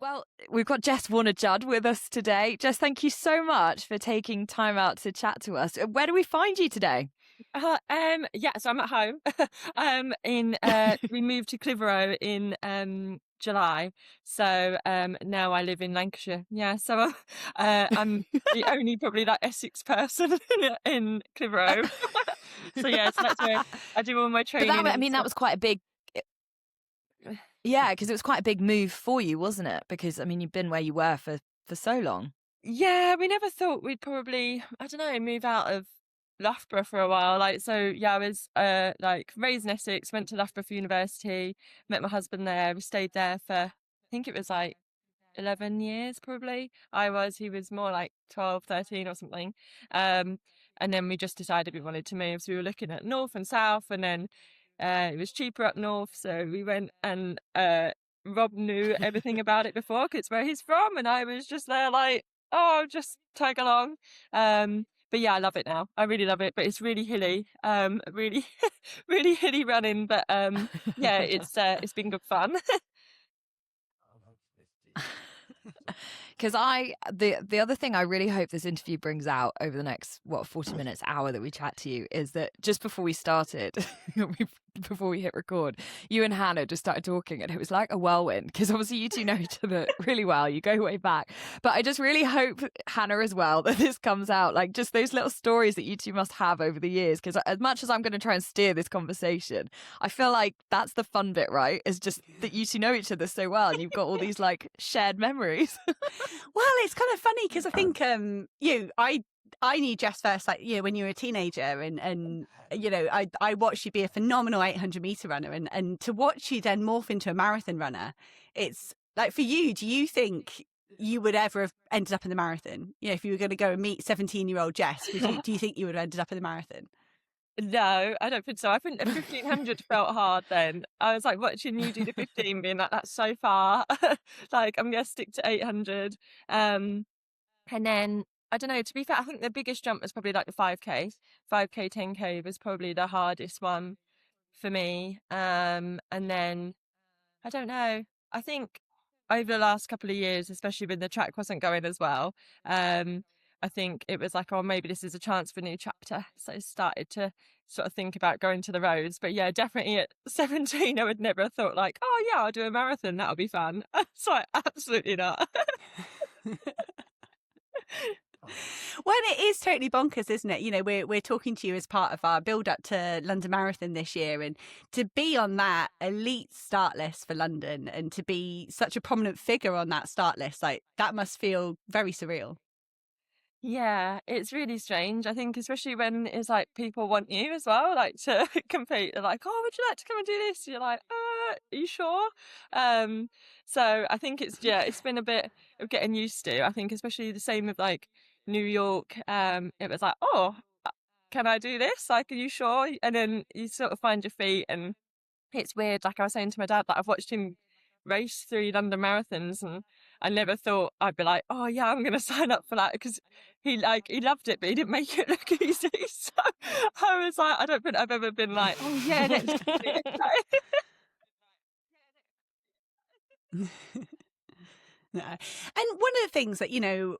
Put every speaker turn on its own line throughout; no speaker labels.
Well, we've got Jess Warner-Judd with us today. Jess, thank you so much for taking time out to chat to us. Where do we find you today?
So I'm at home. We moved to Clitheroe in July. So now I live in Lancashire. Yeah, so I'm the only probably like Essex person in Clitheroe. So that's where I do all my
But
training and
that
stuff.
was quite a big, yeah, because it was quite a big move for you, wasn't it? Because I mean, you've been where you were for so long.
Yeah, we never thought we'd probably, I don't know, move out of Loughborough for a while. I was like raised in Essex, went to Loughborough for university, met my husband there. We stayed there for, I think it was like 11 years probably. He was more like 12, 13 or something. And then we just decided we wanted to move. So we were looking at north and south, and then it was cheaper up north. So we went, and Rob knew everything about it before because it's where he's from. And I was just there like, oh, just tag along. But yeah, I love it now. I really love it, but it's really hilly, really, really hilly running. But yeah, it's been good fun.
Because the other thing I really hope this interview brings out over the next 40 minutes, hour that we chat to you, is that just before we started, before we hit record, you and Hannah just started talking, and it was like a whirlwind. Because obviously you two know each other really well, you go way back. But I just really hope, Hannah, as well, that this comes out, like just those little stories that you two must have over the years. Because as much as I'm going to try and steer this conversation, I feel like that's the fun bit, right? Is just that you two know each other so well, and you've got all these like shared memories.
Well, it's kind of funny because I think I knew Jess first, like, when you were a teenager, and I watched you be a phenomenal 800-meter runner, and to watch you then morph into a marathon runner, it's like, for you, do you think you would ever have ended up in the marathon? If you were going to go and meet 17-year-old Jess, do you think you would have ended up in the marathon?
No, I don't think so. I think the 1500 felt hard then. I was like watching you do the 15, being like, that's so far. Like, I'm going to stick to 800. And then, I don't know, to be fair, I think the biggest jump was probably like the 5K. 5K, 10K was probably the hardest one for me. And then, I don't know, I think over the last couple of years, especially when the track wasn't going as well, I think it was like, oh, maybe this is a chance for a new chapter. So I started to sort of think about going to the roads. But yeah, definitely at 17, I would never have thought like, oh yeah, I'll do a marathon. That'll be fun. So absolutely not.
Well, it is totally bonkers, isn't it? We're talking to you as part of our build up to London Marathon this year, and to be on that elite start list for London, and to be such a prominent figure on that start list, like, that must feel very surreal.
Yeah, it's really strange. I think especially when it's like people want you as well, like to compete. They're like, oh, would you like to come and do this? You're like, are you sure? So I think it's been a bit of getting used to. I think especially the same with like New York. It was like, oh, can I do this? Like, are you sure? And then you sort of find your feet, and it's weird. Like I was saying to my dad, that I've watched him race 3 London marathons, and I never thought I'd be like, oh yeah, I'm going to sign up for that, because he loved it, but he didn't make it look easy. So I was like, I don't think I've ever been like, oh yeah, let's do it.
No. And one of the things that,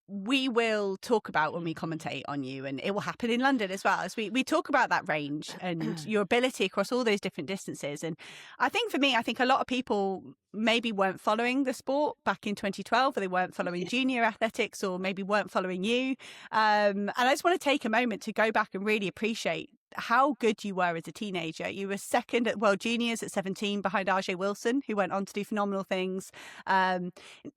we will talk about when we commentate on you, and it will happen in London as well, as we talk about that range and your ability across all those different distances. And I think for me, I think a lot of people maybe weren't following the sport back in 2012, or they weren't following junior athletics, or maybe weren't following you. And I just want to take a moment to go back and really appreciate how good you were as a teenager. You were second at World Juniors at 17 behind RJ Wilson, who went on to do phenomenal things.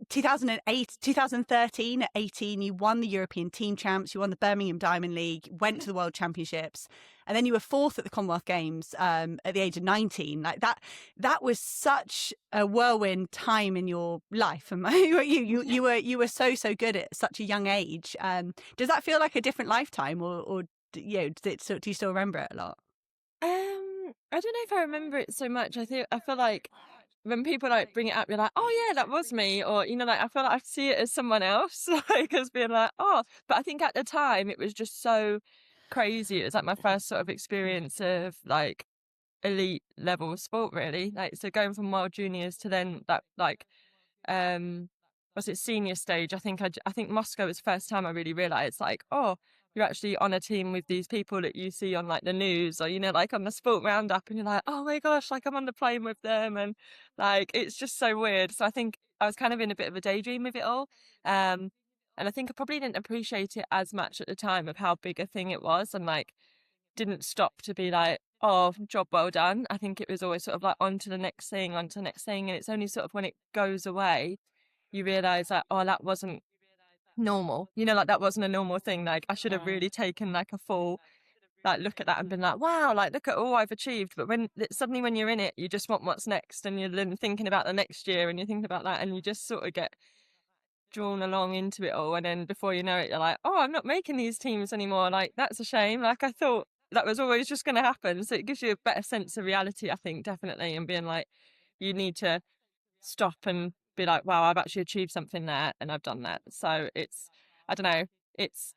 2013 at 18, you won the European Team Champs, you won the Birmingham Diamond League, went to the World Championships, and then you were fourth at the Commonwealth Games at the age of 19. Like that was such a whirlwind time in your life. And you were so good at such a young age. Does that feel like a different lifetime, or do you still remember it a lot?
I don't know if I remember it so much. I feel like when people like bring it up, you're like, oh yeah, that was me. Or, like, I feel like I see it as someone else, like, as being like, oh, but I think at the time it was just so crazy. It was like my first sort of experience of like elite level sport, really. Like, so going from World Juniors to then that, like, was it senior stage? I think Moscow was the first time I really realised, like, oh, you're actually on a team with these people that you see on like the news or, you know, like on the sport roundup, and you're like, oh my gosh, like I'm on the plane with them, and like it's just so weird. So I think I was kind of in a bit of a daydream with it all. And I think I probably didn't appreciate it as much at the time of how big a thing it was, and like didn't stop to be like, oh, job well done. I think it was always sort of like on to the next thing, on to the next thing. And it's only sort of when it goes away, you realise that, oh, that wasn't normal. You know, like that wasn't a normal thing. Like I should have really taken like a full like look at that and been like, wow, like look at all I've achieved. But when suddenly when you're in it, you just want what's next, and you're then thinking about the next year, and you're thinking about that, and you just sort of get drawn along into it all. And then before you know it, you're like, oh, I'm not making these teams anymore. Like that's a shame. Like I thought that was always just going to happen. So it gives you a better sense of reality, I think, definitely, and being like, you need to stop and be like, wow, I've actually achieved something there and I've done that. So it's, I don't know, it's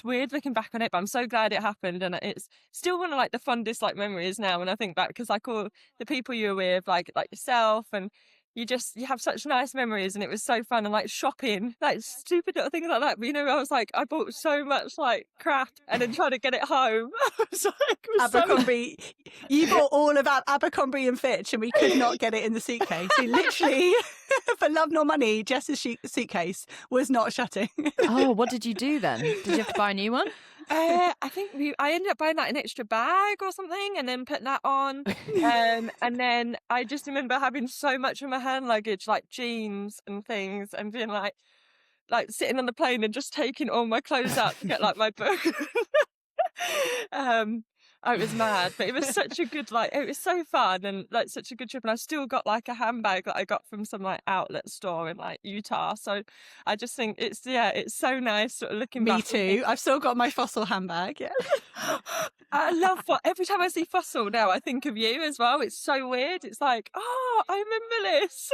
weird looking back on it, but I'm so glad it happened, and it's still one of like the fondest like memories now when I think back, because like all the people you were with, like yourself, and you have such nice memories, and it was so fun, and like shopping, like stupid little things like that. But you know, I was like, I bought so much like crap and then trying to get it home. I was like, it was
Abercrombie, you bought all of Abercrombie and Fitch, and we could not get it in the suitcase. We literally, for love nor money, Jess's suitcase was not shutting.
Oh, what did you do then? Did you have to buy a new one?
I think I ended up buying like an extra bag or something, and then put that on. And then I just remember having so much of my hand luggage, like jeans and things, and being like sitting on the plane and just taking all my clothes out to get like my book. I was mad, but it was such a good, like, it was so fun and like such a good trip. And I still got like a handbag that I got from some like outlet store in like Utah. So I just think it's so nice sort of looking back.
Me too. I've still got my Fossil handbag. Yeah.
I love every time I see Fossil now, I think of you as well. It's so weird. It's like, oh, I remember this.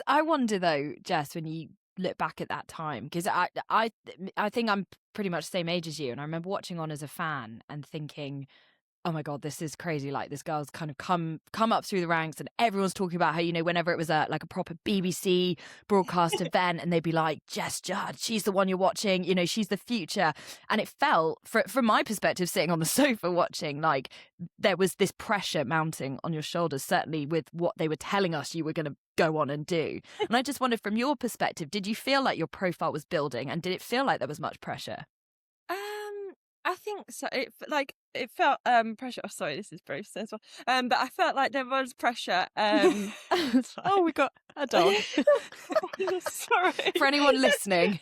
I wonder though, Jess, when you look back at that time, because I think I'm pretty much the same age as you, and I remember watching on as a fan and thinking, oh my God, this is crazy. Like this girl's kind of come up through the ranks, and everyone's talking about her, you know, whenever it was a proper BBC broadcast event, and they'd be like, Jess Judd, she's the one you're watching, you know, she's the future. And it felt, from my perspective, sitting on the sofa watching, like there was this pressure mounting on your shoulders, certainly with what they were telling us you were going to go on and do. And I just wondered, from your perspective, did you feel like your profile was building, and did it feel like there was much pressure?
I think so. It felt pressure. Oh, sorry, this is Bruce as well. But I felt like there was pressure.
Oh, we got a dog.
Sorry.
For anyone listening,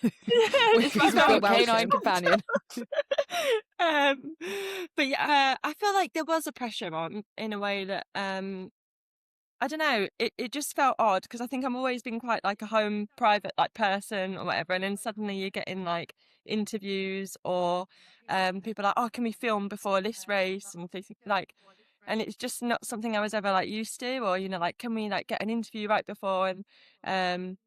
we've
got a canine companion.
But yeah, I feel like there was a pressure on, in a way that I don't know, it just felt odd, because I think I'm always been quite like a home private like person or whatever, and then suddenly you get in like interviews or people are like, oh, can we film before this race, and things like, and it's just not something I was ever like used to, or you know, like, can we like get an interview right before and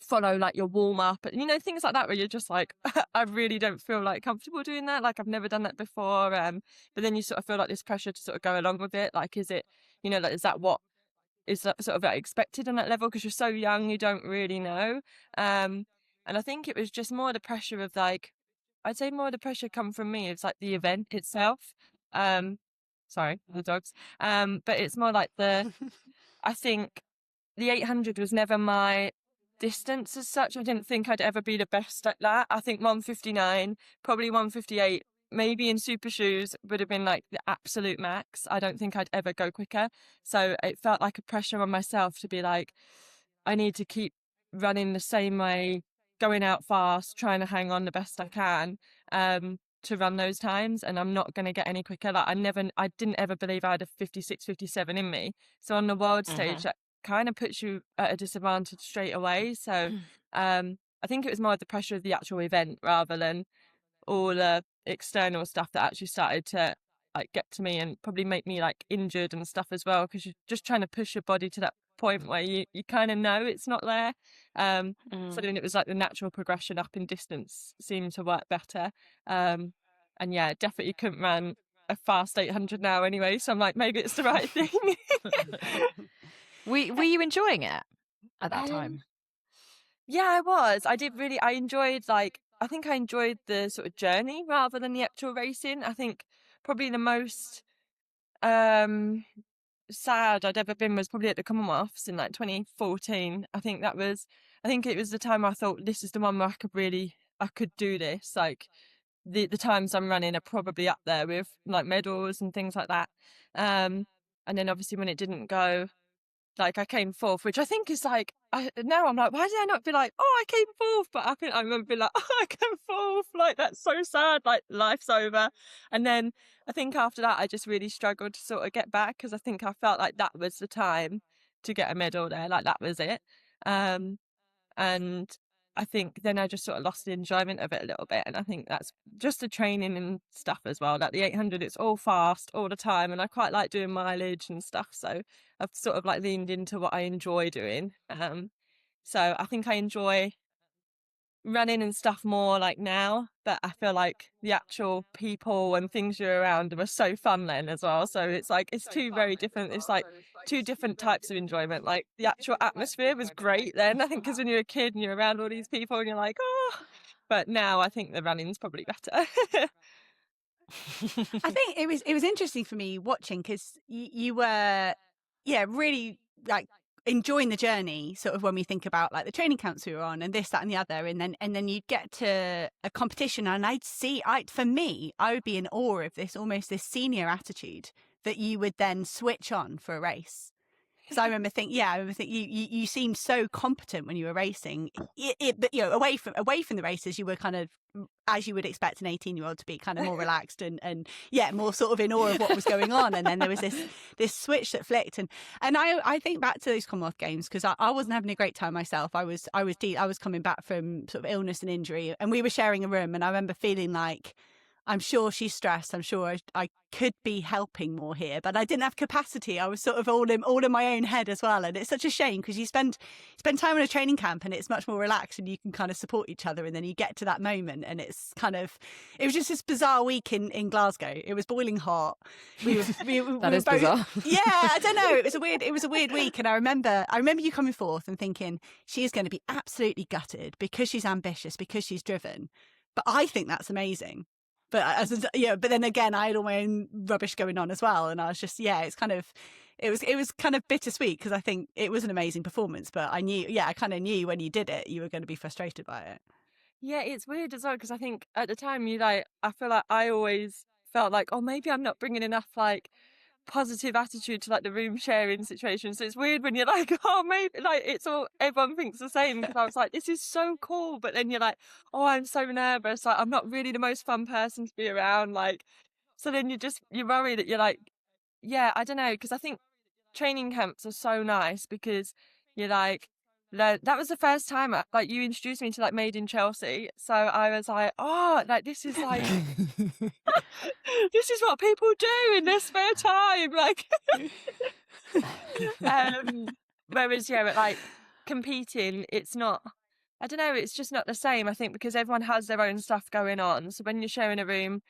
follow like your warm up, and you know, things like that, where you're just like, I really don't feel like comfortable doing that, like I've never done that before, but then you sort of feel like this pressure to sort of go along with it, like, is it, you know, like, is that what is that sort of like expected on that level, because you're so young, you don't really know. And I think it was just more the pressure of like, I'd say more the pressure come from me. It's like the event itself. Sorry, the dogs. But it's more like I think the 800 was never my distance as such. I didn't think I'd ever be the best at that. I think 159, probably 158, maybe in super shoes would have been like the absolute max. I don't think I'd ever go quicker. So it felt like a pressure on myself to be like, I need to keep running the same way, going out fast, trying to hang on the best I can to run those times. And I'm not going to get any quicker. Like I didn't ever believe I had a 56, 57 in me. So on the world stage, that kind of puts you at a disadvantage straight away. So I think it was more the pressure of the actual event rather than all the external stuff that actually started to like get to me and probably make me like injured and stuff as well, because you're just trying to push your body to that point where you kind of know it's not there. So then it was like the natural progression up in distance seemed to work better. And yeah, definitely couldn't run a fast 800 now anyway, so I'm like, maybe it's the right thing.
Were you enjoying it at that time?
Yeah, I was. I enjoyed, like, I think I enjoyed the sort of journey rather than the actual racing. I think probably the most sad I'd ever been was probably at the Commonwealths in like 2014. I think it was the time I thought, this is the one where I could do this. Like, the times I'm running are probably up there with like medals and things like that. And then obviously when it didn't go, like, I came fourth, which I think is like, now I'm like, why did I not be like, oh, I came fourth? But I remember being like, oh, I came fourth. Like, that's so sad. Like, life's over. And then I think after that, I just really struggled to sort of get back, because I think I felt like that was the time to get a medal there. Like, that was it. And I think then I just sort of lost the enjoyment of it a little bit. And I think that's just the training and stuff as well. Like the 800, it's all fast all the time. And I quite like doing mileage and stuff. So I've sort of like leaned into what I enjoy doing. So I think I enjoy running and stuff more like now, but I feel like the actual people and things you're around are so fun then as well. So it's like, it's two very different, it's like two different types of enjoyment. Like, the actual atmosphere was great then, I think, because when you're a kid and you're around all these people and you're like, oh, but now I think the running's probably better.
I think it was interesting for me watching, because you were, really like enjoying the journey, sort of, when we think about like the training camps we were on and this, that and the other, and then you'd get to a competition and for me, I would be in awe of this, almost this senior attitude that you would then switch on for a race. Because I remember thinking, you seemed so competent when you were racing. But away from the races, you were kind of, as you would expect an 18-year-old to be, kind of more relaxed and more sort of in awe of what was going on. And then there was this switch that flicked. And I think back to those Commonwealth Games, because I wasn't having a great time myself. I was coming back from sort of illness and injury, and we were sharing a room. And I remember feeling like, I'm sure she's stressed. I'm sure I could be helping more here, but I didn't have capacity. I was sort of all in my own head as well. And it's such a shame, because you spend time in a training camp and it's much more relaxed and you can kind of support each other. And then you get to that moment and it was just this bizarre week in Glasgow. It was boiling hot.
That is bizarre.
Yeah, I don't know. It was a weird week. And I remember you coming forth and thinking, she is going to be absolutely gutted because she's ambitious, because she's driven. But I think that's amazing. But but then again, I had all my own rubbish going on as well, and I was just, it was kind of bittersweet, because I think it was an amazing performance, but I kind of knew when you did it, you were going to be frustrated by it.
Yeah, it's weird as well, because I think at the time I feel like I always felt like, oh, maybe I'm not bringing enough like positive attitude to like the room sharing situation. So it's weird when you're like, oh, maybe like it's all, everyone thinks the same, because I was like, this is so cool, but then you're like, oh, I'm so nervous, like I'm not really the most fun person to be around, like, so then you're worried that you're like, I don't know, because I think training camps are so nice, because you're like, that was the first time like you introduced me to like Made in Chelsea, so I was like, oh, like this is like this is what people do in their spare time, like whereas like competing, it's not, I don't know, it's just not the same, I think, because everyone has their own stuff going on. So when you're sharing a room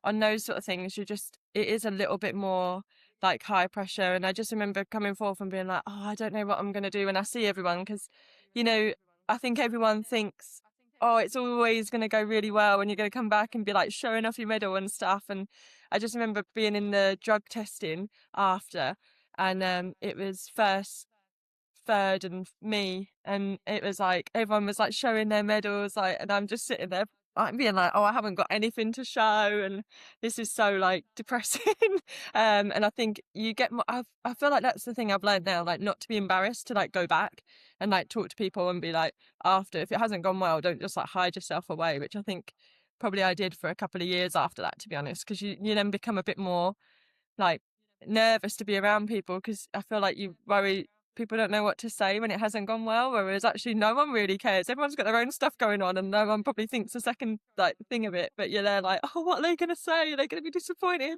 on those sort of things, it is a little bit more like high pressure. And I just remember coming forth and being like, oh, I don't know what I'm going to do when I see everyone, because I think everyone thinks, oh, it's always going to go really well and you're going to come back and be like showing off your medal and stuff. And I just remember being in the drug testing after, and it was first, third and me, and it was like everyone was like showing their medals, like, and I'm just sitting there like being like, oh, I haven't got anything to show, and this is so like depressing. And I think you get more, I feel like that's the thing I've learned now, like not to be embarrassed to like go back and like talk to people and be like, after, if it hasn't gone well, don't just like hide yourself away, which I think probably I did for a couple of years after that, to be honest, because you then become a bit more like nervous to be around people, because I feel like you worry people don't know what to say when it hasn't gone well, whereas actually no one really cares. Everyone's got their own stuff going on and no one probably thinks a second like thing of it, but you're there like, oh, what are they going to say? Are they going to be disappointed?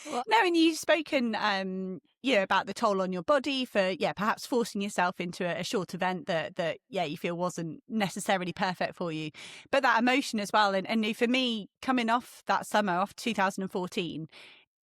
Well, no, and you've spoken about the toll on your body for perhaps forcing yourself into a short event that you feel wasn't necessarily perfect for you, but that emotion as well. And for me, coming off that summer, off 2014,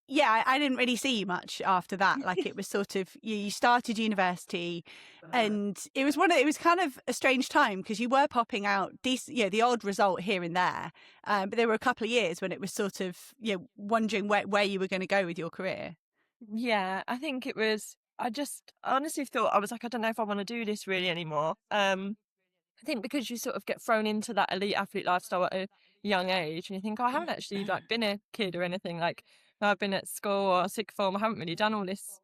yeah, I didn't really see you much after that. Like it was sort of you started university, and it was kind of a strange time because you were popping out decent, the odd result here and there, but there were a couple of years when it was sort of wondering where you were going to go with your career.
Yeah, I think it was. I just honestly thought I was like, I don't know if I want to do this really anymore. I think because you sort of get thrown into that elite athlete lifestyle at a young age, and you think, oh, I haven't actually like been a kid or anything. Like I've been at school or sixth form. I haven't really done all this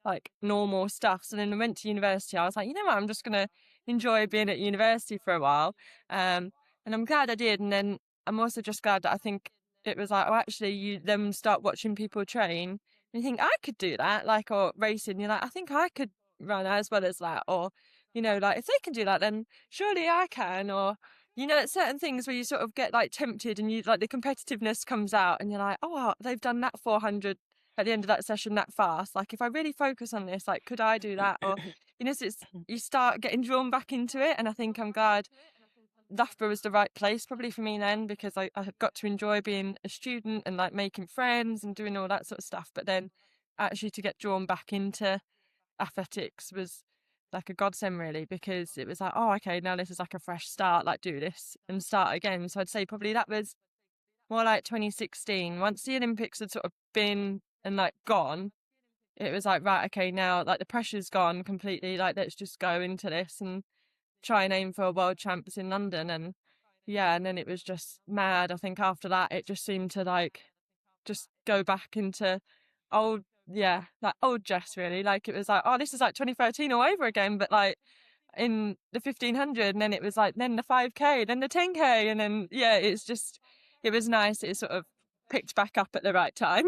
like normal stuff. So then I went to university. I was like, you know what, I'm just gonna enjoy being at university for a while. And I'm glad I did. And then I'm also just glad that I think it was like, oh, actually, you then start watching people train, and you think I could do that, like, or racing. You're like, I think I could run as well as that, or like if they can do that, then surely I can, or it's certain things where you sort of get like tempted, and you like the competitiveness comes out, and you're like, oh, wow, they've done that 400 at the end of that session that fast. Like if I really focus on this, like could I do that? Or so you start getting drawn back into it, and I think I'm glad Loughborough was the right place probably for me then, because I got to enjoy being a student and like making friends and doing all that sort of stuff. But then actually to get drawn back into athletics was like a godsend really, because it was like, oh, okay, now this is like a fresh start, like do this and start again. So I'd say probably that was more like 2016. Once the Olympics had sort of been and like gone, it was like, right, okay, now like the pressure's gone completely, like let's just go into this and try and aim for a world champs in London. And yeah, and then it was just mad. I think after that it just seemed to like just go back into old like old Jess really. Like it was like, oh, this is like 2013 all over again, but like in the 1500, and then it was like then the 5k, then the 10k, and then it was nice. It sort of picked back up at the right time.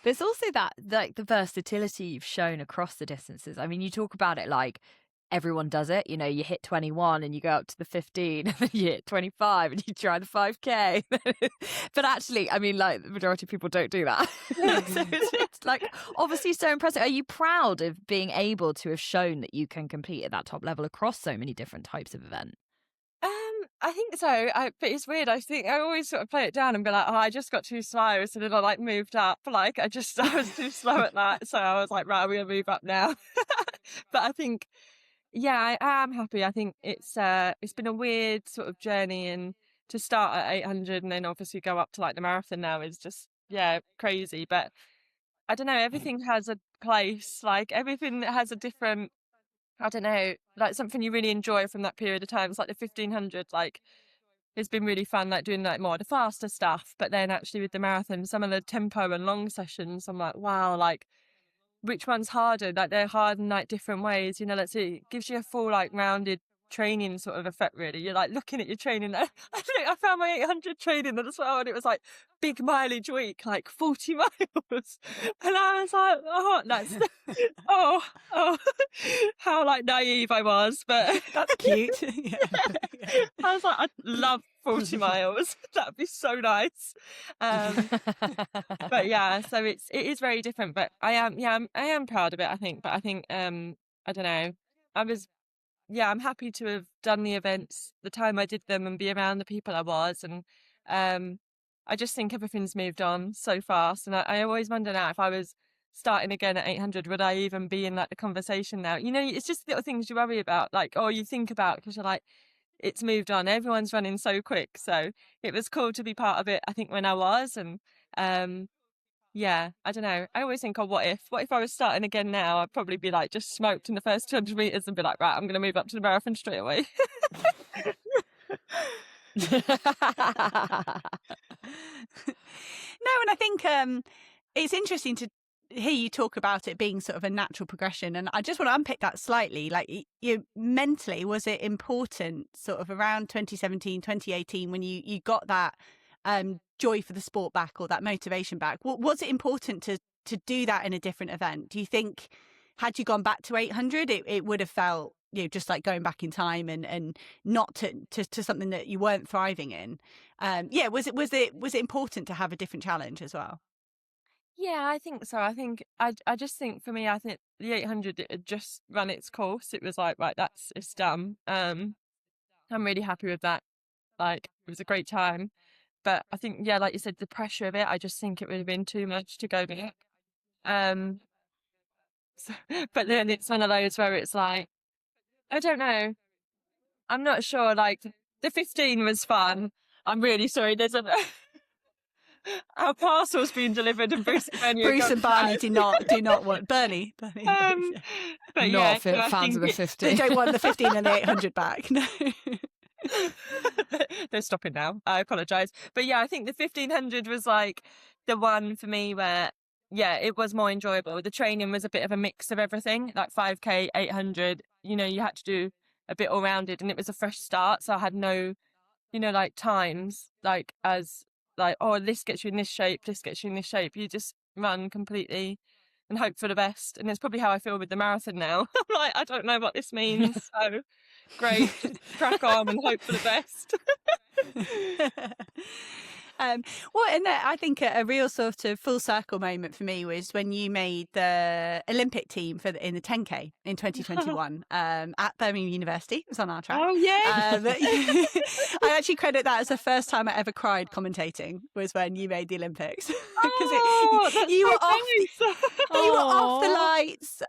But it's also that like the versatility you've shown across the distances. I mean, you talk about it like everyone does it. You hit 21 and you go up to the 15, and then you hit 25 and you try the 5k. But actually, I mean, like the majority of people don't do that. So it's like obviously so impressive. Are you proud of being able to have shown that you can compete at that top level across so many different types of event?
I think so. But it's weird. I think I always sort of play it down and be like, oh, I just got too slow. So then I like moved up. Like I was too slow at that. So I was like, right, we're gonna move up now. But I think, yeah, I am happy. I think it's been a weird sort of journey, and to start at 800 and then obviously go up to like the marathon now is just, crazy. But I don't know, everything has a place, like everything that has a different, I don't know, like something you really enjoy from that period of time. It's like the 1500, like it's been really fun, like doing like more of the faster stuff. But then actually with the marathon, some of the tempo and long sessions, I'm like, wow, like which one's harder? Like they're hard in like different ways, let's see, it gives you a full like rounded training sort of effect really. You're like looking at your training. I think I found my 800 training as well, and it was like big mileage week, like 40 miles, and I was like, oh, that's oh how like naive I was. But
That's cute. Yeah.
I was like, I'd love 40 miles. That'd be so nice. But yeah, so it is very different, but I am proud of it, I think. But I think I don't know, I'm happy to have done the events the time I did them and be around the people I was. And I just think everything's moved on so fast, and I always wonder now, if I was starting again at 800, would I even be in like the conversation now? It's just little things you worry about, like, or you think about, because you're like, it's moved on, everyone's running so quick. So it was cool to be part of it, I think, when I was. And I don't know, I always think, oh, what if I was starting again now? I'd probably be like just smoked in the first 200 meters and be like, right, I'm gonna move up to the marathon straight away.
No, and I think it's interesting to hear you talk about it being sort of a natural progression, and I just want to unpick that slightly. Like, you mentally, was it important sort of around 2017, 2018 when you got that joy for the sport back, or that motivation back? Was it important to do that in a different event? Do you think had you gone back to 800, it would have felt just like going back in time and not to something that you weren't thriving in? Was it important to have a different challenge as well?
Yeah, I think so. I think I just think for me, I think the 800, it had just run its course. It was like, right, it's done. I'm really happy with that. Like, it was a great time. But I think, yeah, like you said, the pressure of it, I just think it would have been too much to go back. Um, but then it's one of those where it's like, I don't know. I'm not sure. Like, the 15 was fun. I'm really sorry. There's our parcel's being delivered and Bruce and Bernie
Bruce and Barney
do
do not want Bernie. Both, yeah.
But
Not
yeah, I
fans of
think
a
They
15.
don't want the 15 and the 800 back. No.
They're stopping now. I apologise. But yeah, I think the 1500 was like the one for me where, yeah, it was more enjoyable. The training was a bit of a mix of everything, like 5K, 800. You know, you had to do a bit all rounded, and it was a fresh start. So I had no, like times, like as like, oh, this gets you in this shape, this gets you in this shape. You just run completely and hope for the best. And it's probably how I feel with the marathon now. I'm like, I don't know what this means. So great, just crack on and hope for the best.
And I think a real sort of full circle moment for me was when you made the Olympic team in the 10K in 2021 at Birmingham University. It was on our track.
Oh, yeah.
I actually credit that as the first time I ever cried commentating was when you made the Olympics. Because you were off the lights.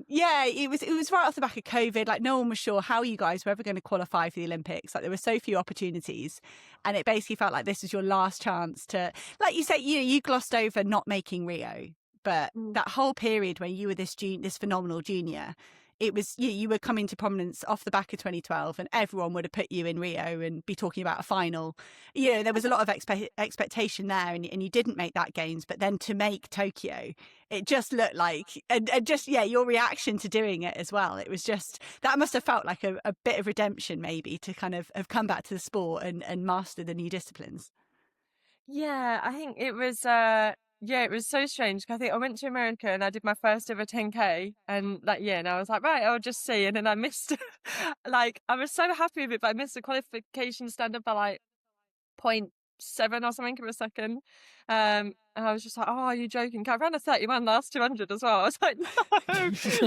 Yeah, it was right off the back of COVID. Like, no one was sure how you guys were ever going to qualify for the Olympics. Like, there were so few opportunities, and it basically felt like this was your last chance to, like you say, you glossed over not making Rio, but that whole period when you were this phenomenal junior, it was you were coming to prominence off the back of 2012, and everyone would have put you in Rio and be talking about a final. There was a lot of expectation there, and you didn't make that games, but then to make Tokyo, it just looked like, and just your reaction to doing it as well. It was just, that must have felt like a bit of redemption, maybe, to kind of have come back to the sport and master the new disciplines.
Yeah, I think it was it was so strange. I think I went to America and I did my first ever 10K, and and I was like, right, I'll just see. And then I missed like, I was so happy with it, but I missed the qualification standard by like 0.7 or something of a second. And I was just like, oh, are you joking? I ran a 31 last 200 as well. I was like, no,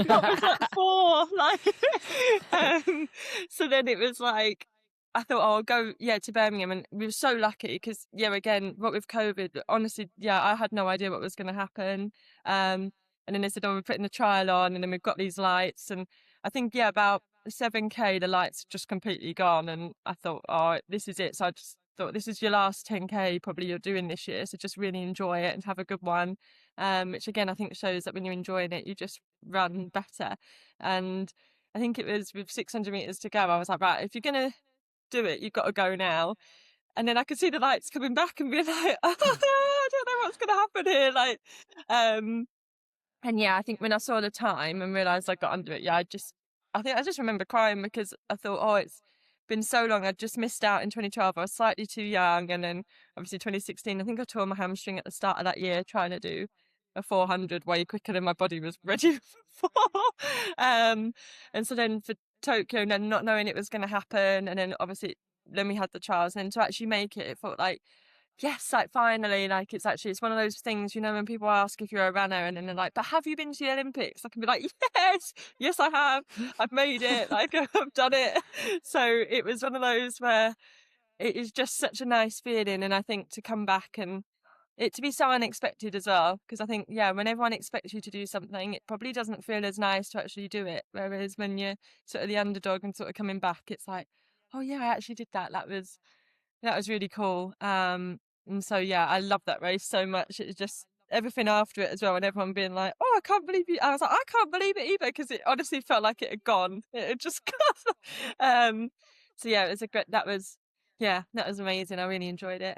that was like 4. Like, so then it was like, I thought, oh, I'll go, to Birmingham. And we were so lucky because, again, what with COVID, honestly, I had no idea what was going to happen. And then they said, oh, we're putting the trial on, and then we've got these lights. And I think, about 7K, the lights just completely gone. And I thought, oh, this is it. So I just thought, this is your last 10K probably you're doing this year. So just really enjoy it and have a good one. Which, again, I think shows that when you're enjoying it, you just run better. And I think it was with 600 metres to go, I was like, right, if you're going to do it, you've got to go now. And then I could see the lights coming back and be like, oh, I don't know what's going to happen here. Like, and I think when I saw the time and realised I got under it, I just remember crying because I thought, oh, it's been so long. I'd just missed out in 2012. I was slightly too young. And then obviously 2016, I think I tore my hamstring at the start of that year trying to do a 400 way quicker than my body was ready for. And so then for Tokyo, and then not knowing it was going to happen, and then obviously then we had the trials, and then to actually make it felt like, yes, like finally, like it's one of those things, when people ask if you're a runner and then they're like, but have you been to the Olympics? I can be like, yes I have, I've made it, like I've done it. So it was one of those where it is just such a nice feeling, and I think to come back and it to be so unexpected as well, because I think, when everyone expects you to do something, it probably doesn't feel as nice to actually do it. Whereas when you're sort of the underdog and sort of coming back, it's like, oh yeah, I actually did that. That was really cool. And so, I love that race so much. It was just everything after it as well, and everyone being like, oh, I can't believe you. I was like, I can't believe it either, because it honestly felt like it had gone. It had just gone. So it was that was amazing. I really enjoyed it.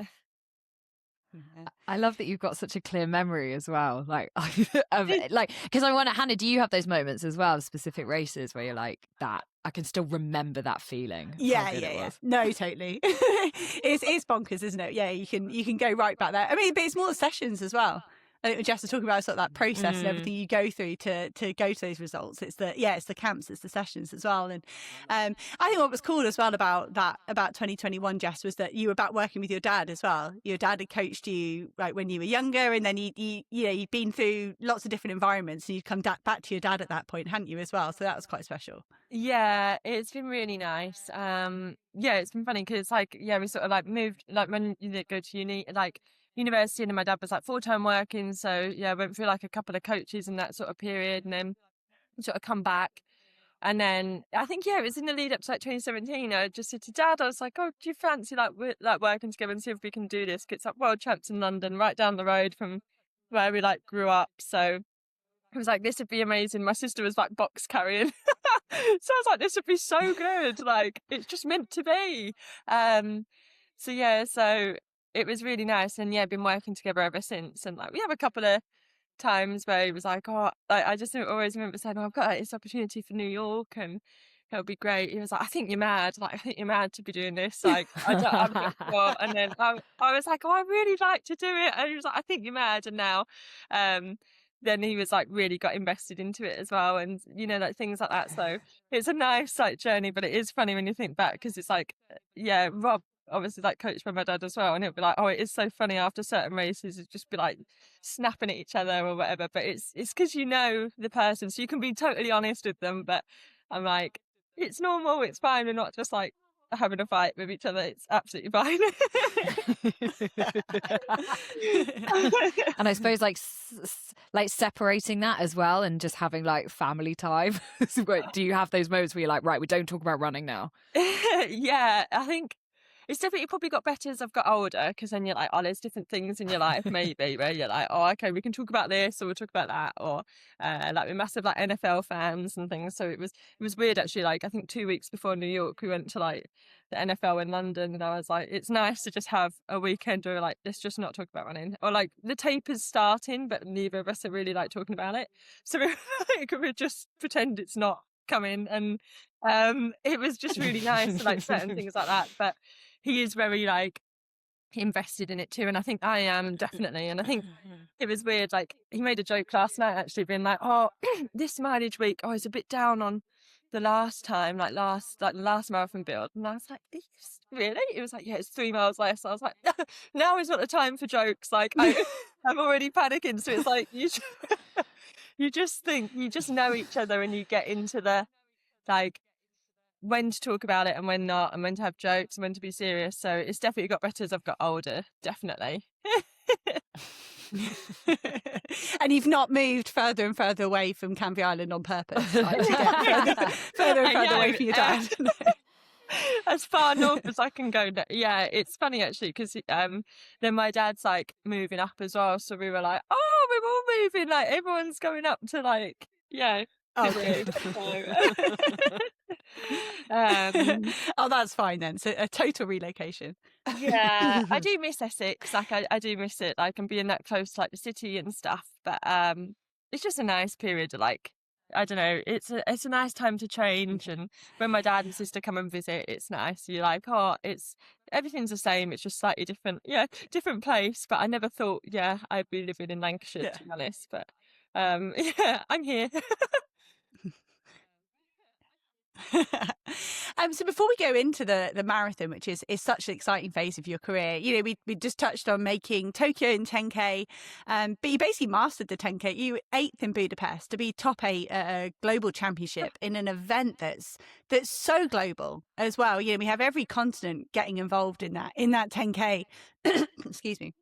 I love that you've got such a clear memory as well. Like, because I wonder, Hannah, do you have those moments as well, specific races where you're like, that I can still remember that feeling?
Yeah. No, totally. It's bonkers, isn't it? Yeah, you can go right back there. I mean, but it's more sessions as well. I think Jess was talking about sort of that process and everything you go through to go to those results. It's the camps, it's the sessions as well. And I think what was cool as well about 2021, Jess, was that you were back working with your dad as well. Your dad had coached you like when you were younger, and then you'd been through lots of different environments, and you'd come back to your dad at that point, hadn't you, as well? So that was quite special.
Yeah, it's been really nice. Yeah, it's been funny because like, yeah, we sort of like moved, like when you go to uni, like university, and then my dad was like full-time working. So yeah, went through like a couple of coaches in that sort of period, and then sort of come back. And then I think, yeah, it was in the lead up to like 2017. I just said to Dad, I was like, oh, do you fancy like working together and see if we can do this? It's like world champs in London, right down the road from where we like grew up. So I was like, this would be amazing. My sister was like box carrying. So I was like, this would be so good. Like, it's just meant to be. So yeah, so it was really nice. And yeah, been working together ever since. And like, we have a couple of times where he was like, oh, like, I just always remember saying, oh, I've got this opportunity for New York and it'll be great. He was like, I think you're mad. Like, I think you're mad to be doing this. Like, I'm not sure. And then I was like, oh, I really like to do it. And he was like, I think you're mad. And now, then he was like really got invested into it as well, and you know, like things like that. So it's a nice like journey, but it is funny when you think back, because it's like, yeah, Rob obviously like coached by my dad as well, and it'll be like, oh, it is so funny after certain races, it'd just be like snapping at each other or whatever, but it's because you know the person, so you can be totally honest with them. But I'm like, it's normal, it's fine, we're not just like having a fight with each other, it's absolutely fine.
And I suppose like separating that as well, and just having like family time. Do you have those moments where you're like, right, we don't talk about running now?
Yeah, I think it's definitely probably got better as I've got older, because then you're like, oh, there's different things in your life maybe where you're like, oh, okay, we can talk about this or we'll talk about that, or like we're massive like NFL fans and things. So it was weird actually. Like I think 2 weeks before New York, we went to like the NFL in London, and I was like, it's nice to just have a weekend where like, let's just not talk about running, or like the tape is starting but neither of us are really like talking about it, so we just pretend it's not coming. And it was just really nice to like certain things like that. But he is very like invested in it too, and I think I am definitely. And I think it was weird, like he made a joke last night actually, being like, oh, this mileage week, oh, it's a bit down on the last time, like the last marathon build. And I was like, really? It was like, yeah, it's 3 miles less. I was like, now is not the time for jokes, like I'm already panicking. So it's like you just think, you just know each other, and you get into the like when to talk about it and when not, and when to have jokes and when to be serious. So it's definitely got better as I've got older, definitely.
And you've not moved further and further away from Canvey Island on purpose, like, to get further and further away from your dad.
As far north as I can go. Yeah, it's funny actually, because then my dad's like moving up as well, so we were like, oh, we're all moving, like everyone's going up to like, yeah.
Okay. Oh, that's fine then. So a total relocation.
Yeah, I do miss Essex. Like I do miss it. Like, and being that close to like the city and stuff. But it's just a nice period of like, I don't know. It's a nice time to change. And when my dad and sister come and visit, it's nice. You're like, oh, everything's the same. It's just slightly different. Yeah, different place. But I never thought, yeah, I'd be living in Lancashire, to be honest. But yeah, I'm here.
So before we go into the marathon, which is such an exciting phase of your career, you know, we just touched on making Tokyo in 10K, but you basically mastered the 10K. You were 8th in Budapest, to be top 8 at a global championship in an event that's so global as well. You know, we have every continent getting involved in that 10K. Excuse me.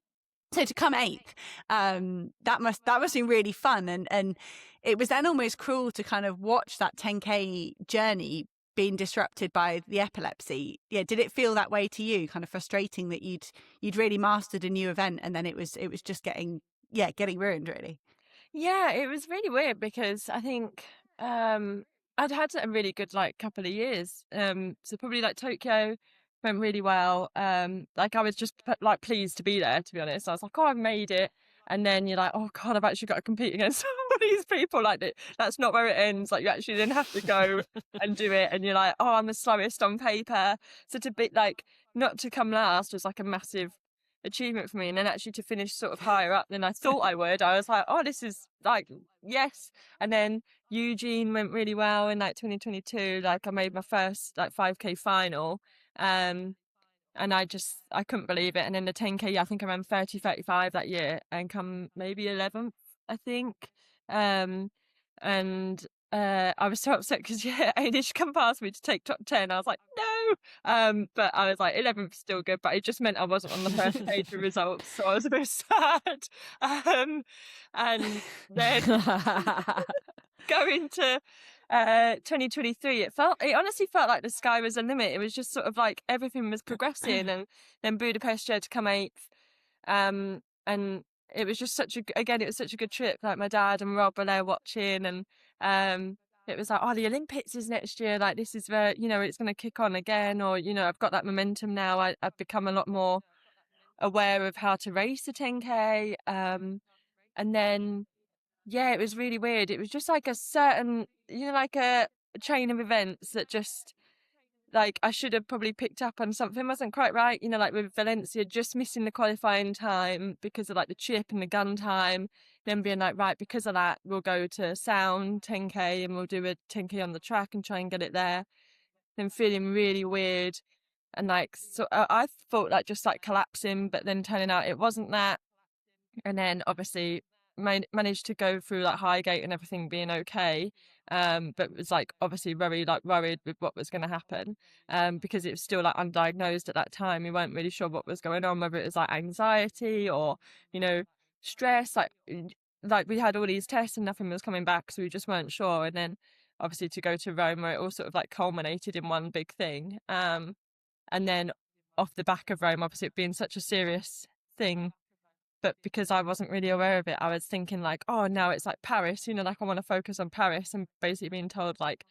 So to come 8th, that must have been really fun, and it was then almost cruel to kind of watch that 10K journey being disrupted by the epilepsy. Yeah, did it feel that way to you? Kind of frustrating that you'd really mastered a new event, and then it was just getting ruined, really.
Yeah, it was really weird, because I think I'd had a really good like couple of years. So probably like Tokyo went really well. Like I was just like pleased to be there, to be honest. I was like, oh, I've made it. And then you're like, oh God, I've actually got to compete against all these people. Like that's not where it ends. Like you actually then have to go and do it. And you're like, oh, I'm the slowest on paper. So to be like, not to come last was like a massive achievement for me. And then actually to finish sort of higher up than I thought I would, I was like, oh, this is like, yes. And then Eugene went really well in like 2022. Like I made my first like 5K final. And I couldn't believe it. And then the 10K, I think I ran 30:35 that year and come maybe 11th, I think. And I was so upset because Amy come past me to take top 10. I was like, no. But I was like, 11th still good, but it just meant I wasn't on the first page of results, so I was a bit sad. And then going to 2023, it honestly felt like the sky was the limit. It was just sort of like everything was progressing, and then Budapest had to come 8th, and it was just it was such a good trip. Like my dad and Rob were there watching, and it was like, oh, the Olympics is next year, like this is where, you know, it's going to kick on again, or, you know, I've got that momentum now. I've become a lot more aware of how to race a 10K, and then it was really weird. It was just like a certain, you know, like a chain of events that just, like, I should have probably picked up on something wasn't quite right. You know, like with Valencia, just missing the qualifying time because of like the chip and the gun time. Then being like, right, because of that, we'll go to Sound 10K and we'll do a 10K on the track and try and get it there. Then feeling really weird. And like, so I thought like just like collapsing, but then turning out it wasn't that. And then obviously managed to go through like Highgate and everything being okay, but was like obviously very like worried with what was going to happen, because it was still like undiagnosed at that time. We weren't really sure what was going on, whether it was like anxiety or, you know, stress. Like we had all these tests and nothing was coming back, so we just weren't sure. And then obviously to go to Rome, where it all sort of like culminated in one big thing, and then off the back of Rome, obviously it being such a serious thing, but because I wasn't really aware of it, I was thinking like, oh, now it's like Paris, you know, like I want to focus on Paris, and basically being told like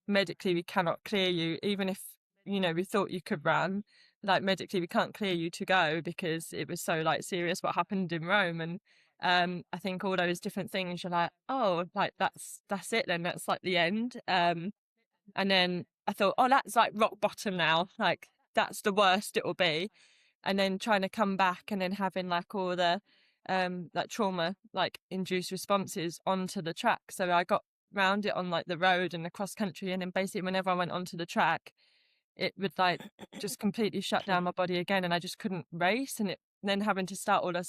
medically we cannot clear you, even if, you know, we thought you could run, like medically we can't clear you to go because it was so like serious what happened in Rome. And I think all those different things, you're like, oh, like that's it then, that's like the end. And then I thought, oh, that's like rock bottom now, like that's the worst it will be. And then trying to come back and then having like all the like trauma like induced responses onto the track. So I got round it on like the road and the cross country, and then basically whenever I went onto the track, it would like just completely shut down my body again, and I just couldn't race. And then having to start all the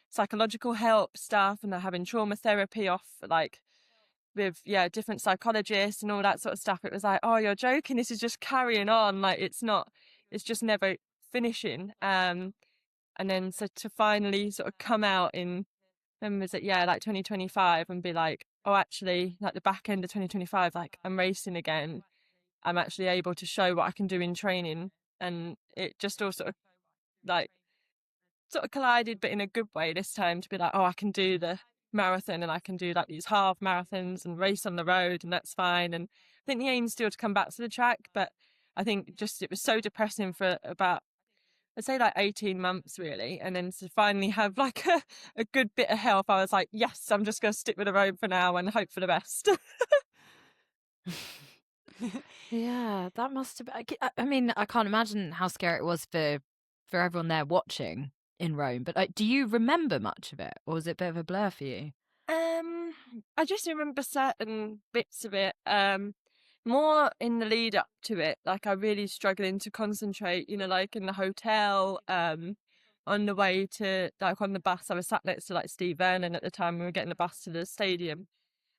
psychological help stuff, and having trauma therapy off like with different psychologists and all that sort of stuff. It was like, oh, you're joking, this is just carrying on, like it's just never finishing. And then so to finally sort of come out in, when was it, like 2025, and be like, oh, actually like the back end of 2025, like I'm racing again, I'm actually able to show what I can do in training. And it just all sort of collided, but in a good way this time, to be like, oh, I can do the marathon, and I can do like these half marathons and race on the road, and that's fine. And I think the aim's still to come back to the track, but I think just it was so depressing for about, I'd say like 18 months really. And then to finally have like a good bit of health, I was like, yes, I'm just going to stick with the road for now and hope for the best.
Yeah, that must have been, I mean, I can't imagine how scary it was for everyone there watching in Rome, but like, do you remember much of it, or was it a bit of a blur for you?
I just remember certain bits of it, more in the lead up to it. Like I really struggling to concentrate, you know, like in the hotel, on the way to, like on the bus, I was sat next to like Steve Vernon at the time, we were getting the bus to the stadium,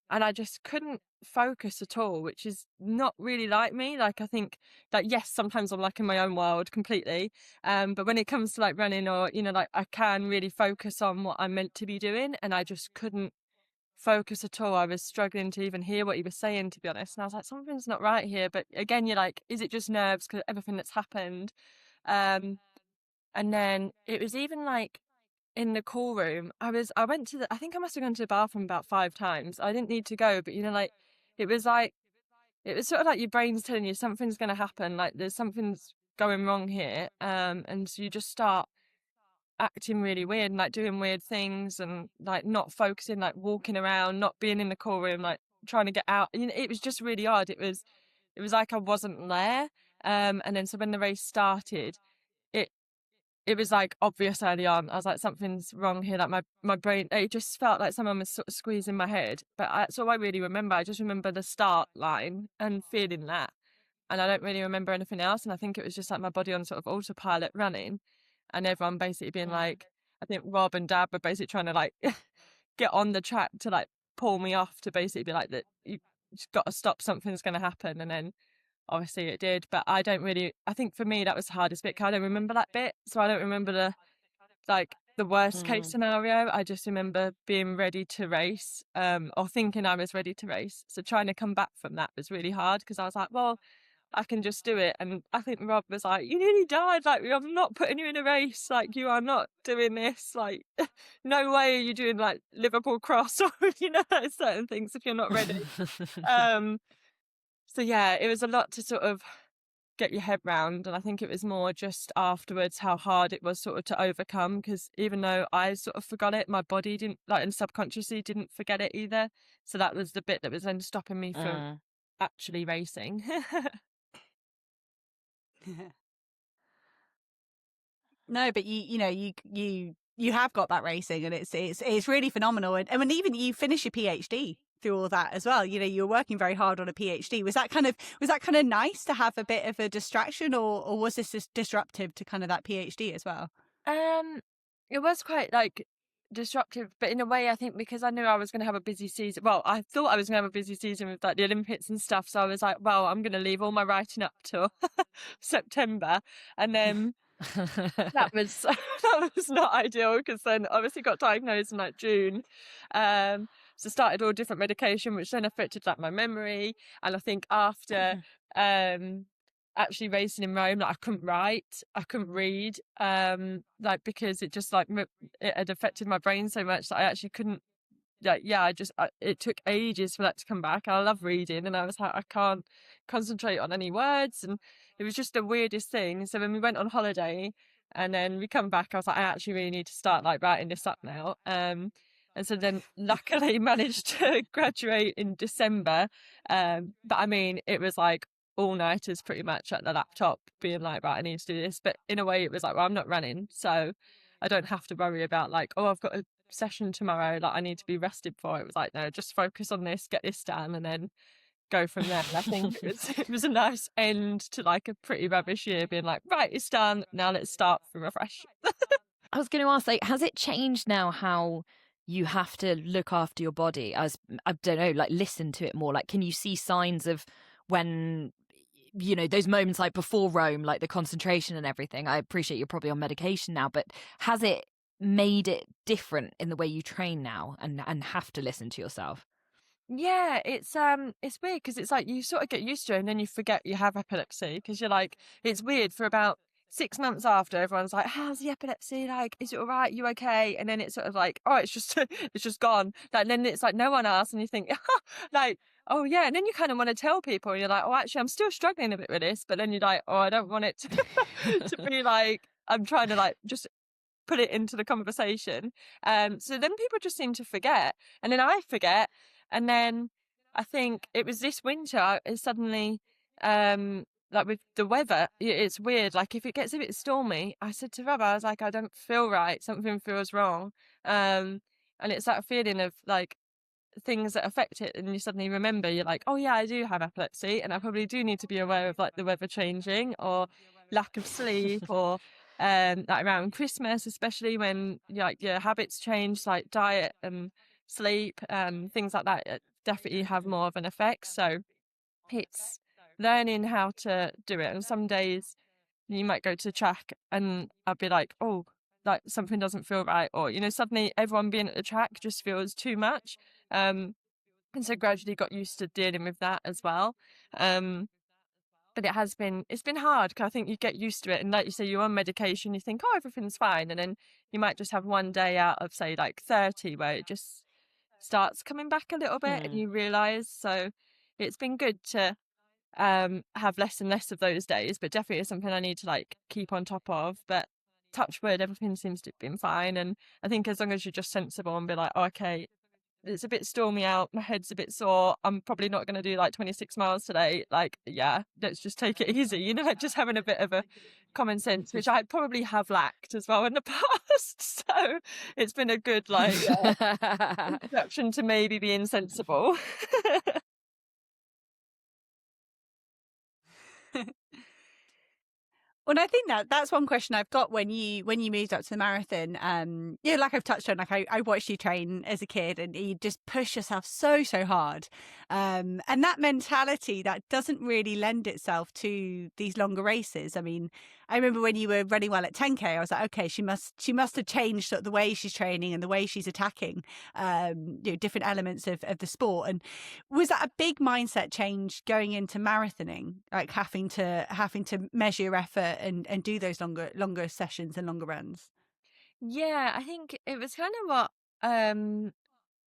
and I just couldn't focus at all, which is not really like me. Like I think that, yes, sometimes I'm like in my own world completely, but when it comes to like running, or, you know, like I can really focus on what I'm meant to be doing, and I just couldn't focus at all. I was struggling to even hear what he was saying, to be honest, and I was like, something's not right here. But again, you're like, is it just nerves because everything that's happened? And then it was even like in the call room, I went to I think I must have gone to the bathroom about 5 times. I didn't need to go, but you know, like it was sort of like your brain's telling you something's going to happen, like there's something's going wrong here, and so you just start acting really weird and like doing weird things, and like not focusing, like walking around, not being in the call room, like trying to get out. You know, it was just really odd. It was like I wasn't there. And then so when the race started, it it was like obvious early on. I was like, something's wrong here. Like my brain, it just felt like someone was sort of squeezing my head. But that's all I really remember. I just remember the start line and feeling that. And I don't really remember anything else. And I think it was just like my body on sort of autopilot running, and everyone basically being like, I think Rob and Dad were basically trying to like get on the track to like pull me off, to basically be like, that you just got to stop, something's going to happen. And then obviously it did, but I think for me that was the hardest bit, 'cause I don't remember that bit. So I don't remember the worst case scenario. I just remember being ready to race, or thinking I was ready to race. So trying to come back from that was really hard, because I was like, well, I can just do it. And I think Rob was like, you nearly died, like, I'm not putting you in a race, like, you are not doing this, like, no way are you doing like Liverpool Cross or certain things if you're not ready. So yeah, it was a lot to sort of get your head round, and I think it was more just afterwards how hard it was sort of to overcome, because even though I sort of forgot it, my body didn't, like, and subconsciously didn't forget it either. So that was the bit that was then stopping me from actually racing.
No, but you have got that racing, and it's really phenomenal. And when even you finish your PhD through all that as well, you're working very hard on a PhD. Was that kind of nice to have a bit of a distraction, or was this just disruptive to kind of that PhD as well?
It was quite like disruptive, but in a way, I think because I knew I was going to have a busy season. Well, I thought I was going to have a busy season with like the Olympics and stuff. So I was like, well, I'm going to leave all my writing up till September, and then that was not ideal, because then obviously got diagnosed in like June. So started all different medication, which then affected like my memory. And I think after actually racing in Rome, like I couldn't write, I couldn't read, like, because it just like it had affected my brain so much that I actually couldn't, like, it took ages for that to come back. I love reading, and I was like, I can't concentrate on any words, and it was just the weirdest thing. So when we went on holiday and then we come back, I was like, I actually really need to start like writing this up now. And so then luckily managed to graduate in December. But I mean, it was like all-nighters pretty much at the laptop, being like, right, I need to do this. But in a way it was like, well, I'm not running, so I don't have to worry about like, oh, I've got a session tomorrow, like I need to be rested for. It was like, no, just focus on this, get this done, and then go from there. And I think it was a nice end to like a pretty rubbish year, being like, right, it's done, now let's start from afresh.
I was going to ask, like, has it changed now how you have to look after your body? As I don't know, like, listen to it more. Like, can you see signs of when, those moments like before Rome, like the concentration and everything? I appreciate you're probably on medication now, but has it made it different in the way you train now and have to listen to yourself?
Yeah, it's weird, because it's like you sort of get used to it, and then you forget you have epilepsy, because you're like, it's weird for about 6 months after, everyone's like, how's the epilepsy, like, is it all right, you okay? And then it's sort of like, oh, it's just it's just gone. Like, and then it's like no one asks, and you think like, oh yeah, and then you kind of want to tell people, and you're like, oh, actually I'm still struggling a bit with this, but then you're like, oh, I don't want it to be like I'm trying to like just put it into the conversation. So then people just seem to forget, and then I forget. And then I think it was this winter, it suddenly, like with the weather, it's weird. Like if it gets a bit stormy, I said to Rob, I was like, I don't feel right. Something feels wrong. And it's that feeling of like things that affect it. And you suddenly remember, you're like, oh yeah, I do have epilepsy. And I probably do need to be aware of like the weather changing, or lack of sleep, or like around Christmas, especially when like your habits change, like diet and sleep, things like that, definitely have more of an effect. So it's learning how to do it. And some days you might go to the track and I'll be like, oh, like something doesn't feel right, or suddenly everyone being at the track just feels too much. And so gradually got used to dealing with that as well. But it's been hard, because I think you get used to it, and like you say, you're on medication, you think, oh, everything's fine, and then you might just have one day out of say like 30 where it just starts coming back a little bit, and you realise. So it's been good to have less and less of those days, but definitely it's something I need to like keep on top of. But touch wood, everything seems to have been fine, and I think as long as you're just sensible and be like, oh, okay, it's a bit stormy out, my head's a bit sore, I'm probably not going to do like 26 miles today. Like, yeah, let's just take it easy, you know, like just having a bit of a common sense, which I probably have lacked as well in the past. So it's been a good like introduction to maybe being sensible.
Well, I think that's one question I've got when you moved up to the marathon. Yeah, like I've touched on, like I watched you train as a kid, and you just push yourself so hard, and that mentality that doesn't really lend itself to these longer races. I mean, I remember when you were running well at 10K, I was like, okay, she must have changed sort of the way she's training and the way she's attacking, different elements of the sport. And was that a big mindset change going into marathoning, like having to measure your effort and do those longer sessions and longer runs?
Yeah, I think it was kind of what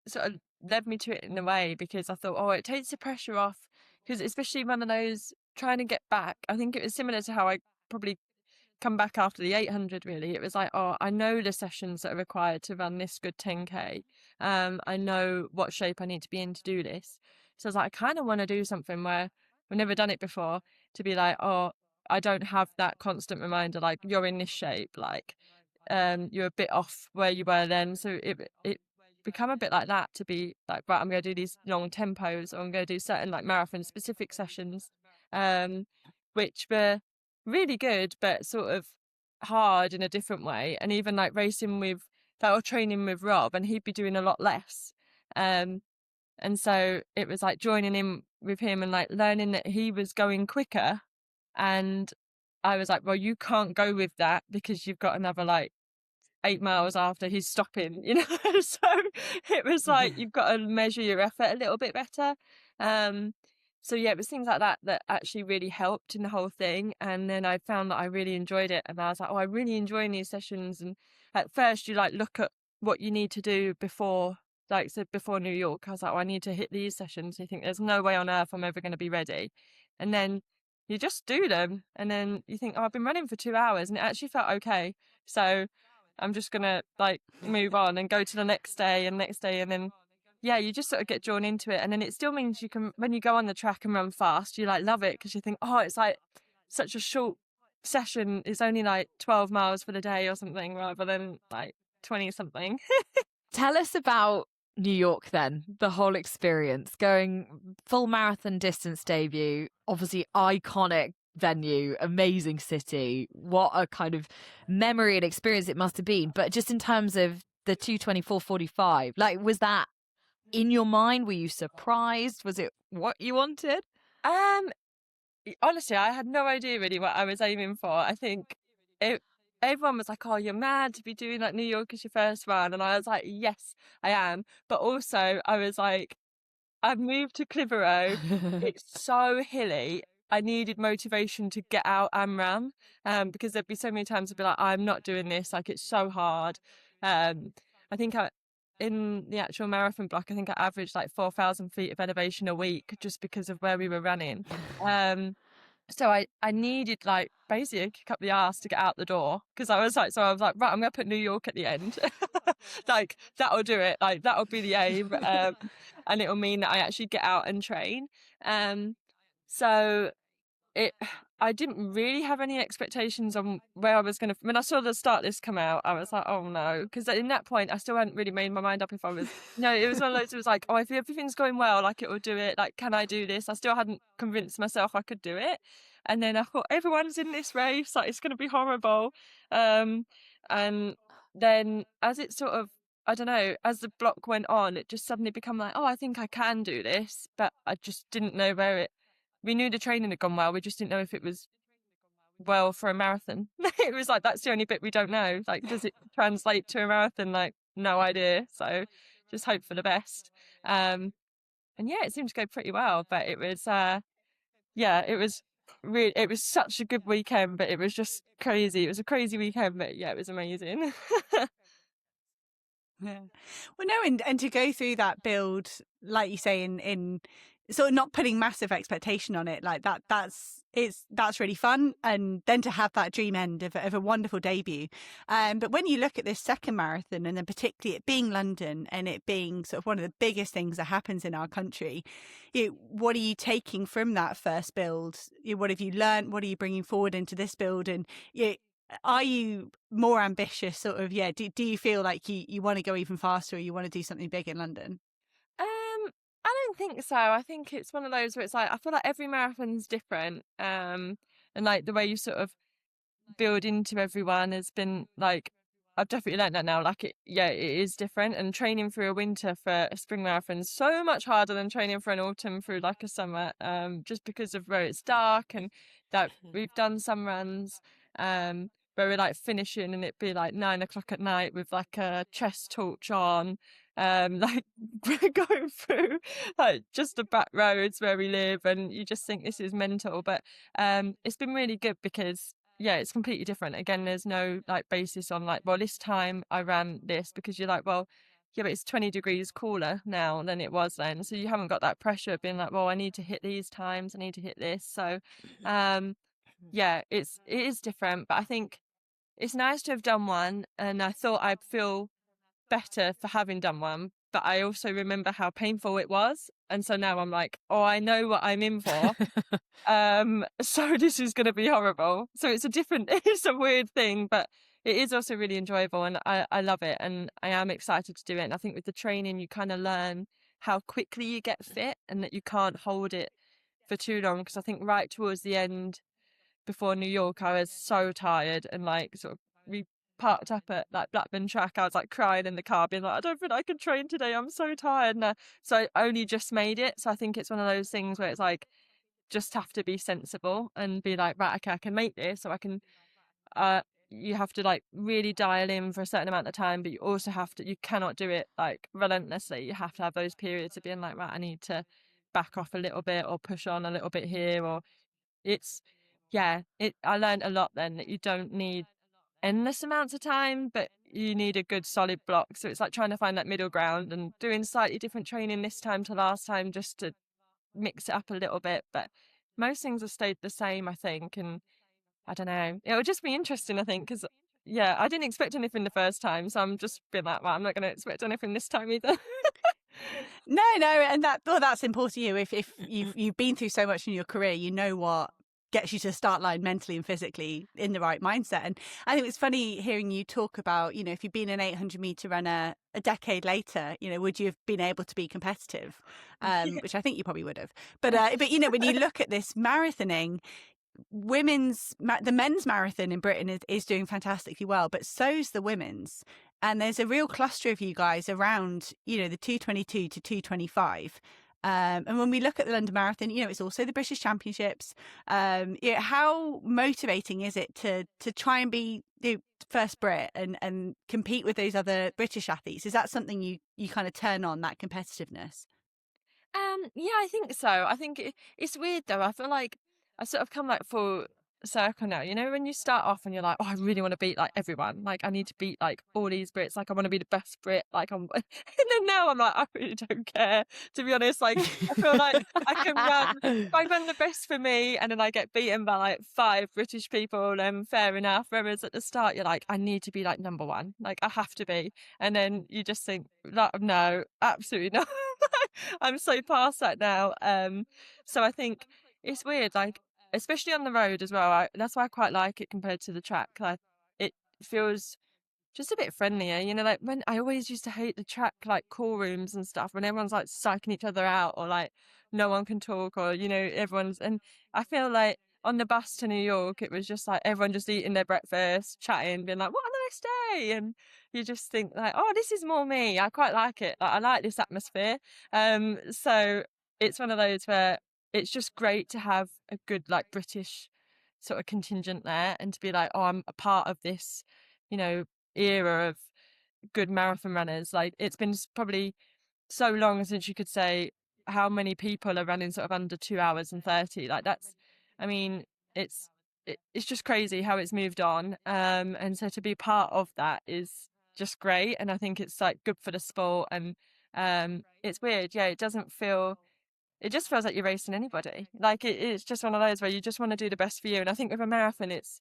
sort of led me to it in a way, because I thought, oh, it takes the pressure off, because especially one of those trying to get back, I think it was similar to how I probably come back after the 800. Really, it was like, oh, I know the sessions that are required to run this good 10K. I know what shape I need to be in to do this. So I was like, I kind of want to do something where I've never done it before, to be like, oh, I don't have that constant reminder, like you're in this shape, like you're a bit off where you were then. So it become a bit like that, to be like, right, I'm going to do these long tempos, or I'm going to do certain like marathon specific sessions, which were really good, but sort of hard in a different way. And even like racing with that, or training with Rob, and he'd be doing a lot less. And so it was like joining in with him and like learning that he was going quicker. And I was like, well, you can't go with that because you've got another like 8 miles after he's stopping, you know. So it was like, you've got to measure your effort a little bit better. So yeah, it was things like that that actually really helped in the whole thing. And then I found that I really enjoyed it, and I was like, oh, I really enjoy these sessions. And at first you like look at what you need to do before, like, so before New York, I was like, oh, I need to hit these sessions. You think there's no way on earth I'm ever going to be ready. And then you just do them, and then you think, oh, I've been running for 2 hours and it actually felt okay. So I'm just going to like move on and go to the next day and next day. And then, yeah, you just sort of get drawn into it. And then it still means you can, when you go on the track and run fast, you like love it, because you think, oh, it's like such a short session. It's only like 12 miles for the day or something, rather than like 20 something.
Tell us about New York then, the whole experience, going full marathon distance debut, obviously iconic venue, amazing city. What a kind of memory and experience it must have been. But just in terms of the 2:24:45, like, was that in your mind? Were you surprised? Was it what you wanted?
Honestly, I had no idea really what I was aiming for. I think everyone was like, oh, you're mad to be doing like New York as your first run. And I was like, yes, I am. But also I was like, I've moved to Clitheroe. It's so hilly. I needed motivation to get out and run, because there'd be so many times I'd be like, I'm not doing this. Like, it's so hard. I think in the actual marathon block, I think I averaged like 4,000 feet of elevation a week, just because of where we were running. So I needed like basically a kick up the arse to get out the door, because I was like, right, I'm going to put New York at the end. Like, that'll do it. Like, that'll be the aim. And it'll mean that I actually get out and train. So I didn't really have any expectations on where I was going to. When I saw the start list come out, I was like, oh no, because in that point I still hadn't really made my mind up if I was. No, it was one of those. It was like, oh, if everything's going well, like, it will do it. Like, can I do this? I still hadn't convinced myself I could do it. And then I thought, everyone's in this race, like, it's going to be horrible. And then as it sort of, I don't know, as the block went on, it just suddenly became like, oh, I think I can do this, but I just didn't know where it. We knew the training had gone well. We just didn't know if it was well for a marathon. It was like, that's the only bit we don't know. Like, does it translate to a marathon? Like, no idea. So just hope for the best. And yeah, it seemed to go pretty well. But it was, it was really, it was such a good weekend. But it was just crazy. It was a crazy weekend. But yeah, it was amazing.
Yeah. Well, no, and to go through that build, like you say, in sort of not putting massive expectation on it, like that's that's really fun, and then to have that dream end of a wonderful debut. But when you look at this second marathon, and then particularly it being London and it being sort of one of the biggest things that happens in our country, what are you taking from that first build? What have you learned? What are you bringing forward into this build? And are you more ambitious? Sort of, do you feel like you want to go even faster, or you want to do something big in London?
I don't think so. I think it's one of those where it's like, I feel like every marathon's different. And like the way you sort of build into everyone has been like, I've definitely learned that now. Like it is different, and training through a winter for a spring marathon is so much harder than training for an autumn through like a summer. Just because of where it's dark, and that we've done some runs where we're like finishing and it'd be like 9 o'clock at night with like a chest torch on, like going through like just the back roads where we live, and you just think this is mental. But it's been really good because it's completely different. Again, there's no like basis on like, well, this time I ran this, because you're like, well, yeah, but it's 20 degrees cooler now than it was then, so you haven't got that pressure of being like, well, I need to hit these times, I need to hit this. So it is different, but I think it's nice to have done one, and I thought I'd feel better for having done one, but I also remember how painful it was, and so now I'm like, oh, I know what I'm in for. So this is going to be horrible. So it's it's a weird thing, but it is also really enjoyable, and I love it, and I am excited to do it. And I think with the training you kind of learn how quickly you get fit, and that you can't hold it for too long, because I think right towards the end before New York I was so tired, and like sort of we parked up at like Blackburn track, I was like crying in the car being like, I don't think I can train today, I'm so tired. And so I only just made it. So I think it's one of those things where it's like, just have to be sensible and be like, right, okay, I can make this. So I can you have to like really dial in for a certain amount of time, but you also you cannot do it like relentlessly. You have to have those periods of being like, right, I need to back off a little bit or push on a little bit here. Or I learned a lot then, that you don't need endless amounts of time, but you need a good solid block. So it's like trying to find that middle ground and doing slightly different training this time to last time, just to mix it up a little bit. But most things have stayed the same, I think. And I don't know, it'll just be interesting, I think, because I didn't expect anything the first time, so I'm just being like, well, I'm not going to expect anything this time either.
No, and that's important to you. If you've been through so much in your career, you know what gets you to the start line mentally and physically in the right mindset. And I think it's funny hearing you talk about, if you'd been an 800-meter runner a decade later, would you have been able to be competitive? Which I think you probably would have. But when you look at this marathoning, the men's marathon in Britain is doing fantastically well, but so's the women's. And there's a real cluster of you guys around, the 222 to 225. And when we look at the London Marathon, it's also the British Championships. How motivating is it to try and be the first Brit and compete with those other British athletes? Is that something you kind of turn on, that competitiveness?
I think so. I think it's weird though. I feel like I sort of come like full circle now. When you start off and you're like, oh, I really want to beat like everyone. Like I need to beat like all these Brits. Like I want to be the best Brit. Like and then now I'm like, I really don't care. To be honest, like I feel like I can run. If I run the best for me, and then I get beaten by like 5 British people, then fair enough. Whereas at the start you're like, I need to be like number 1. Like I have to be. And then you just think, no, absolutely not. I'm so past that now. So I think it's weird, like especially on the road as well. That's why I quite like it compared to the track. Like it feels just a bit friendlier, like when I always used to hate the track, like call rooms and stuff, when everyone's like psyching each other out, or like no one can talk, or and I feel like on the bus to New York it was just like everyone just eating their breakfast, chatting, being like, what a nice day. And you just think like, oh, this is more me. I quite like it. Like I like this atmosphere. So it's one of those where it's just great to have a good like British sort of contingent there, and to be like, oh, I'm a part of this, era of good marathon runners. Like it's been probably so long since you could say how many people are running sort of under 2 hours and 30. Like that's, I mean, it's just crazy how it's moved on. And so to be part of that is just great, and I think it's like good for the sport. And it's weird, it doesn't feel it just feels like you're racing anybody. Like it's just one of those where you just want to do the best for you. And I think with a marathon, it's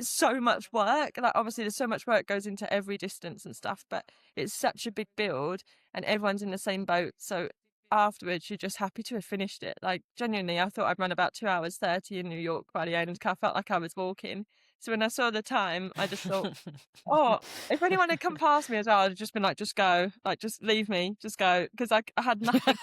so much work. Like obviously there's so much work goes into every distance and stuff, but it's such a big build and everyone's in the same boat. So afterwards you're just happy to have finished it. Like genuinely, I thought I'd run about 2 hours 30 in New York by the end. I felt like I was walking. So when I saw the time, I just thought, oh, if anyone had come past me as well, I'd have just been like, just go, like, just leave me, just go, because I had nothing.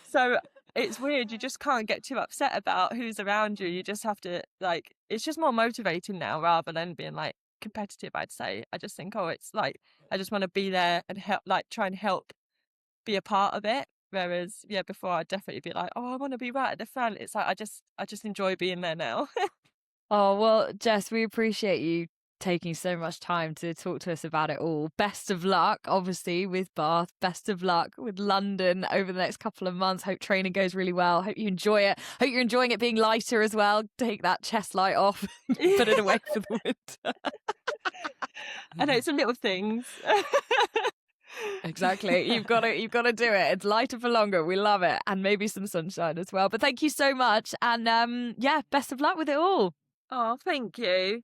So it's weird. You just can't get too upset about who's around you. You just have to, like, it's just more motivating now rather than being like competitive, I'd say. I just think, oh, it's like, I just want to be there and help, like, try and help be a part of it. Whereas, yeah, before I'd definitely be like, oh, I want to be right at the front. It's like, I just enjoy being there now.
Oh, well, Jess, we appreciate you taking so much time to talk to us about it all. Best of luck, obviously, with Bath. Best of luck with London over the next couple of months. Hope training goes really well. Hope you enjoy it. Hope you're enjoying it being lighter as well. Take that chest light off. Put it away for the winter.
I know, it's the little things.
Exactly. You've got to do it. It's lighter for longer. We love it. And maybe some sunshine as well. But thank you so much. And yeah, best of luck with it all.
Oh, thank you.